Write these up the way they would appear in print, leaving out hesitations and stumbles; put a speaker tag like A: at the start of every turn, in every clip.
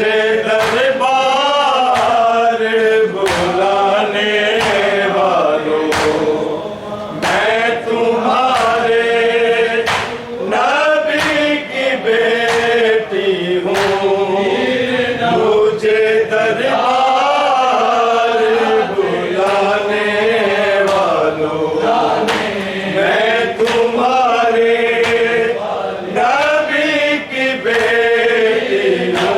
A: मुझे दरबार बुलाने वालों, मैं तुम्हारे नबी की बेटी हूँ। मुझे दरबार बुलाने वालों, मैं तुम्हारे नबी की बेटी हूँ।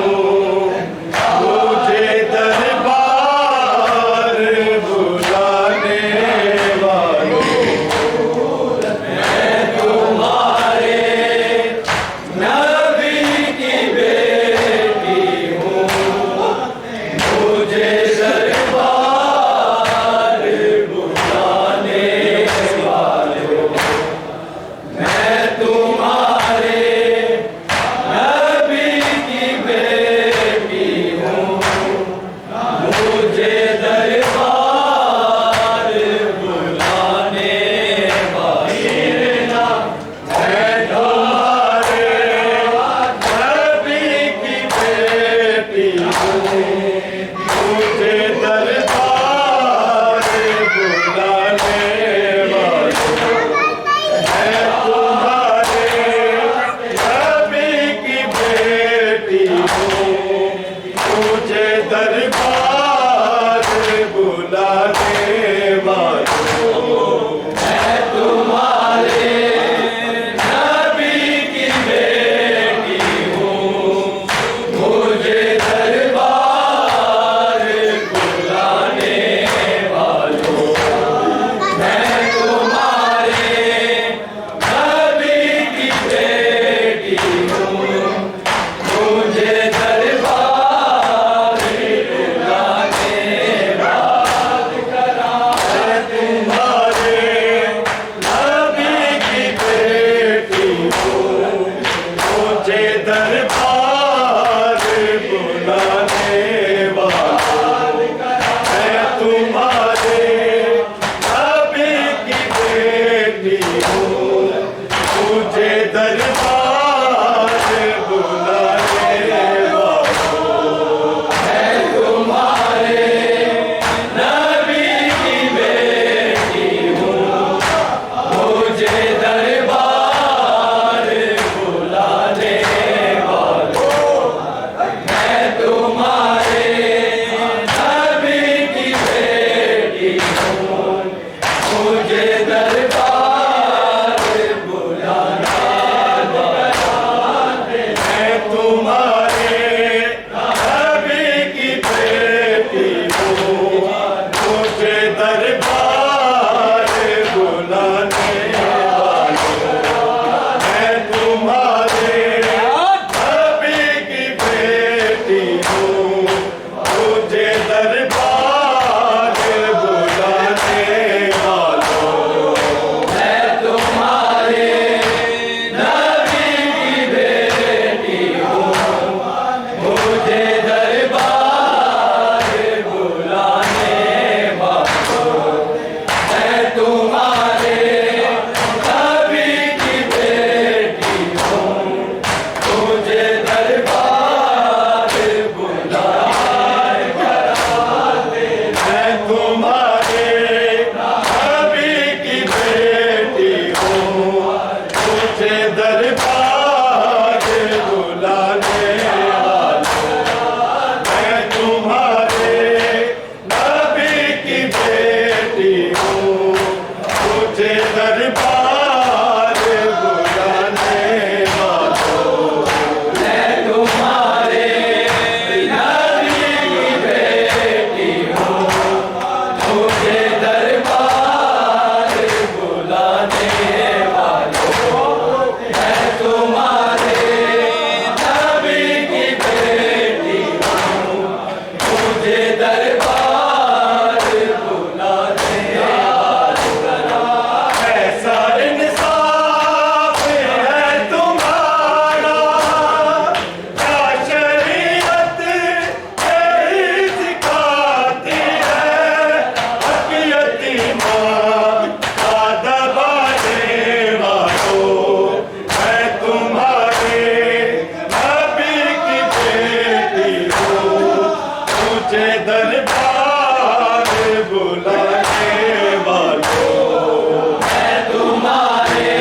A: सच्चे दरबार बुलाने वालों,
B: मैं तुम्हारे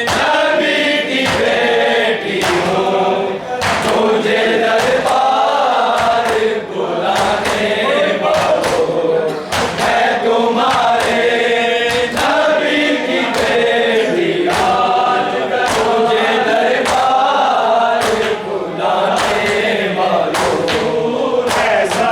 B: नबी की बेटी हूँ, मुझे दरबार बुलाने वालों, मैं तुम्हारे नबी की बेटी आज मुझे दरबार बुलाने वालों,
A: ऐसा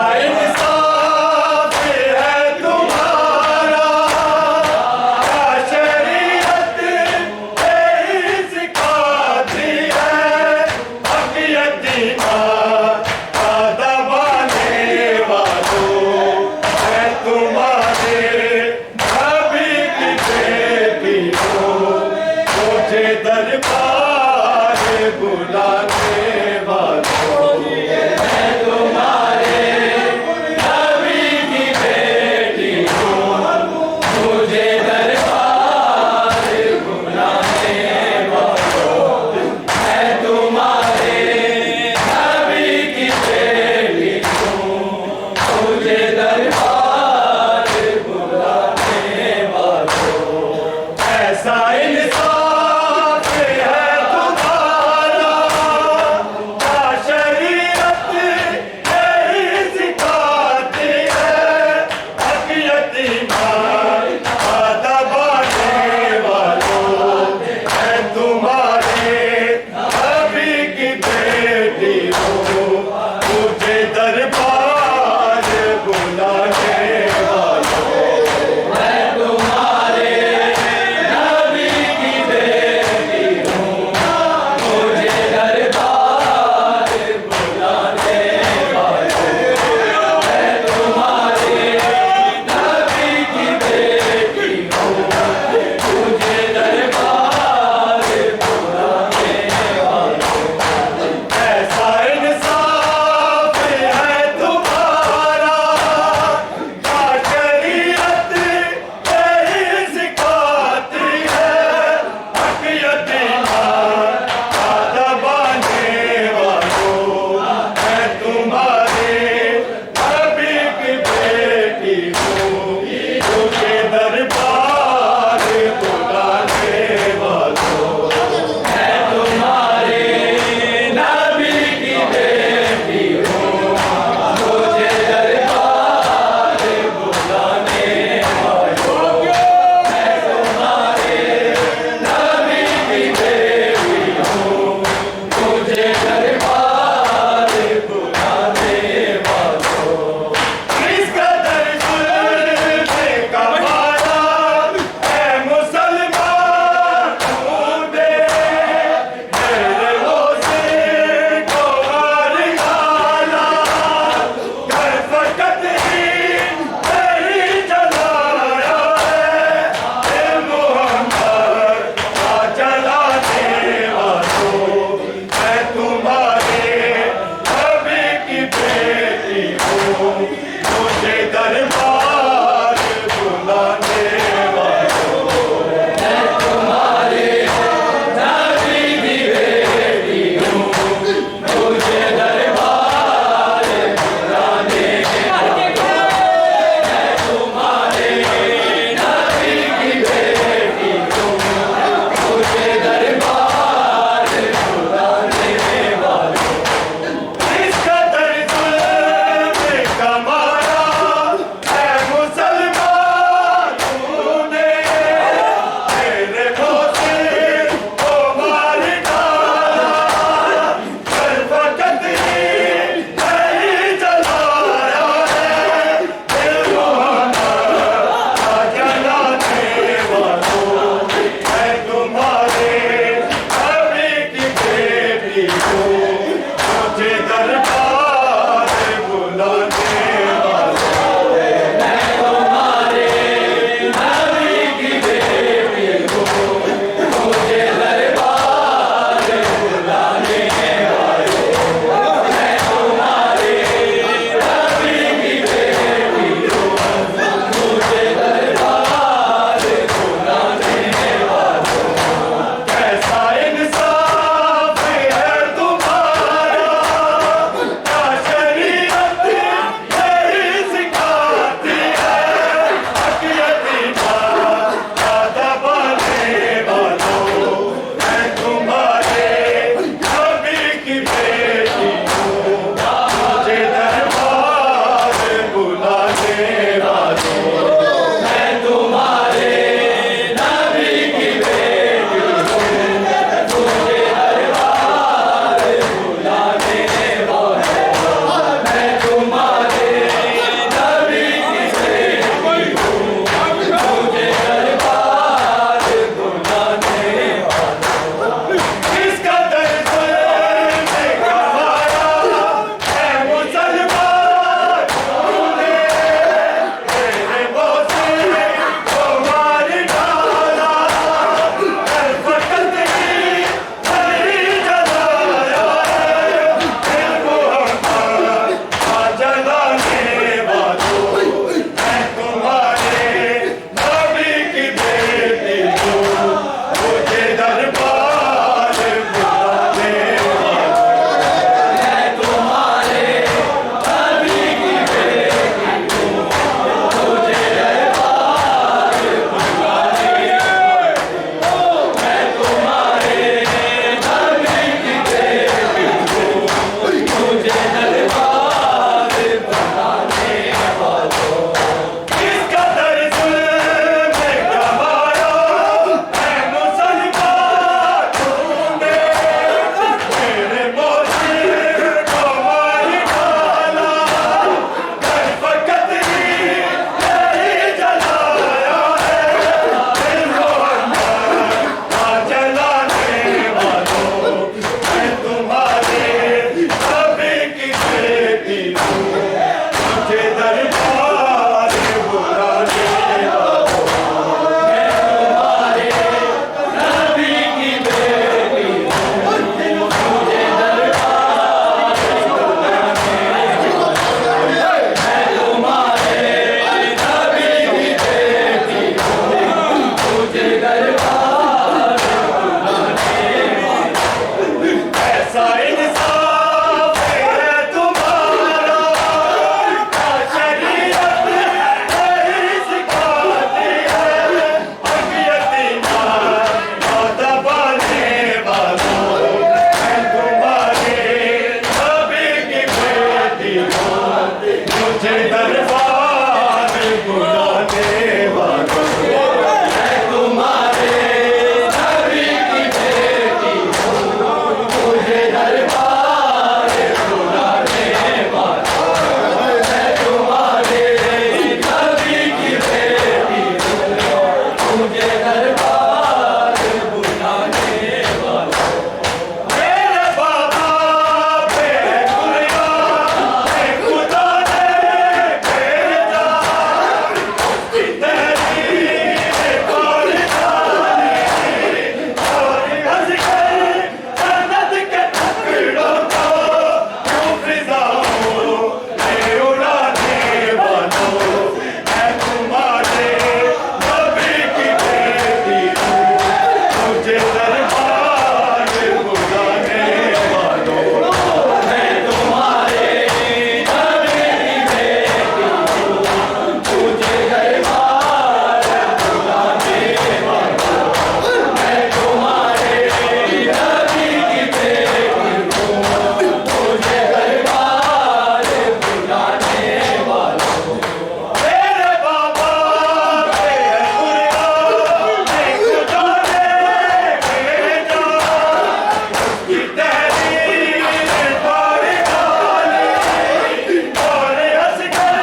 A: तुझे दरबार बुलाने
B: तुम्हारे नबी की बेटी हूँ, मुझे दरबार बुलाने मैं तुम्हारे नबी की बेटी हूँ, मुझे दरबार
A: ऐसा इंसाफ है तुम्हारा क्या शरीयत नहीं सिखाती है हम यतीमान दबाने वालों मैं तुम्हारे नबी की बेटी हूँ मुझे दरबार बुलाने वालों
B: मैं तुम्हारे नबी की बेटी हूँ, मुझे दरबार बुलाने वाला मैं तुम्हारे नबी की बेटी हूँ, मुझे दरबार बुलाने वाला
A: मेरे बाबा पे खुदा खुदा ने भेजा तेरी कौन जाने और हंस कर जन्नत के टुकड़ों को क्यों फिजाओं में उड़ाने वालों मैं तुम्हारे नबी की बेटी हूँ मुझे दरबार बुलाने वालों
B: मैं तुम्हारे नबी की बेटी हूँ, मुझे दरबार बुलाने वाला मैं तुम्हारे नबी की बेटी हूँ, मुझे दरबार बुलाने वाला
A: मेरे बाबा पे खुदा खुदा ने भेजा कि तेरी बार गाली और हंस कर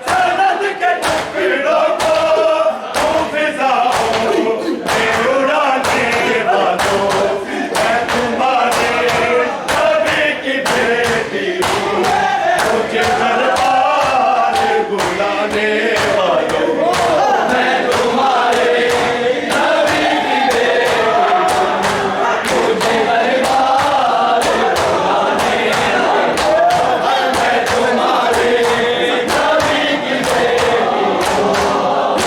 A: जन्नत के टुकड़ों को तुम फिजाओं में उड़ाने वालों मैं तुम्हारे नबी की बेटी हूँ मुझे दरबार बुलाने वालों
B: मैं तुम्हारे नबी की बेटी हूँ, मुझे दरबार बुलाने वाला मैं तुम्हारे नबी की बेटी हूँ,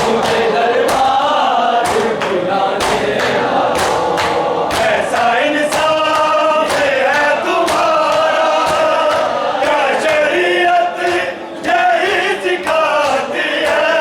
B: मुझे दरबार बुलाने
A: ऐसा इंसाफ है तुम्हारा क्या शरीयत यही सिखाती है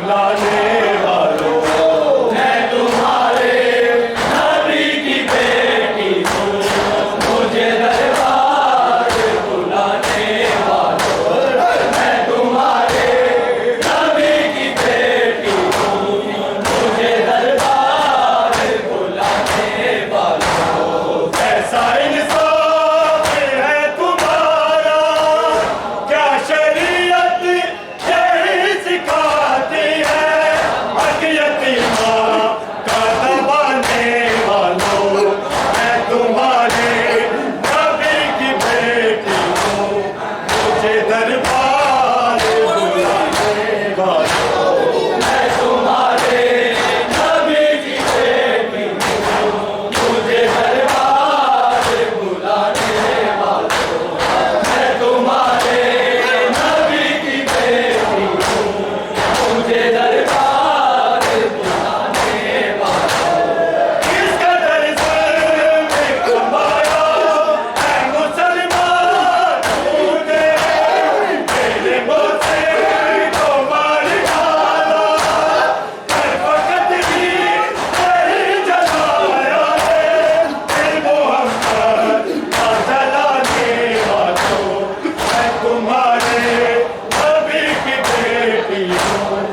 A: बुलाने वालों,
B: मैं तुम्हारे नबी की बेटी हूँ, मुझे दरबार बुलाने वालों। मैं तुम्हारे नबी की बेटी हूँ, मुझे दरबार बुलाने वालों।
A: ऐसा इंसाफ है तुम्हारा, क्या शरीयत यही सिखाती है। हक यतीमा का दबाने वालों, मैं तुम्हारे नबी की बेटी हूँ, मुझे दरबार बुलाने वालों।
B: मैं तुम्हारे नबी की बेटी हूँ, मुझे दरबार बुलाने वालों। मैं तुम्हारे नबी की बेटी हूँ, मुझे दरबार बुलाने वालों।
A: किस कदर ज़ुल्म कमाया है मुसलमान तूने, तेरे मोसे को मार डाला, पर फकत भी नहीं जलाया है। दिल मोहम्मद का जलाने वालों, मैं तुम्हारे नबी की बेटी हूँ,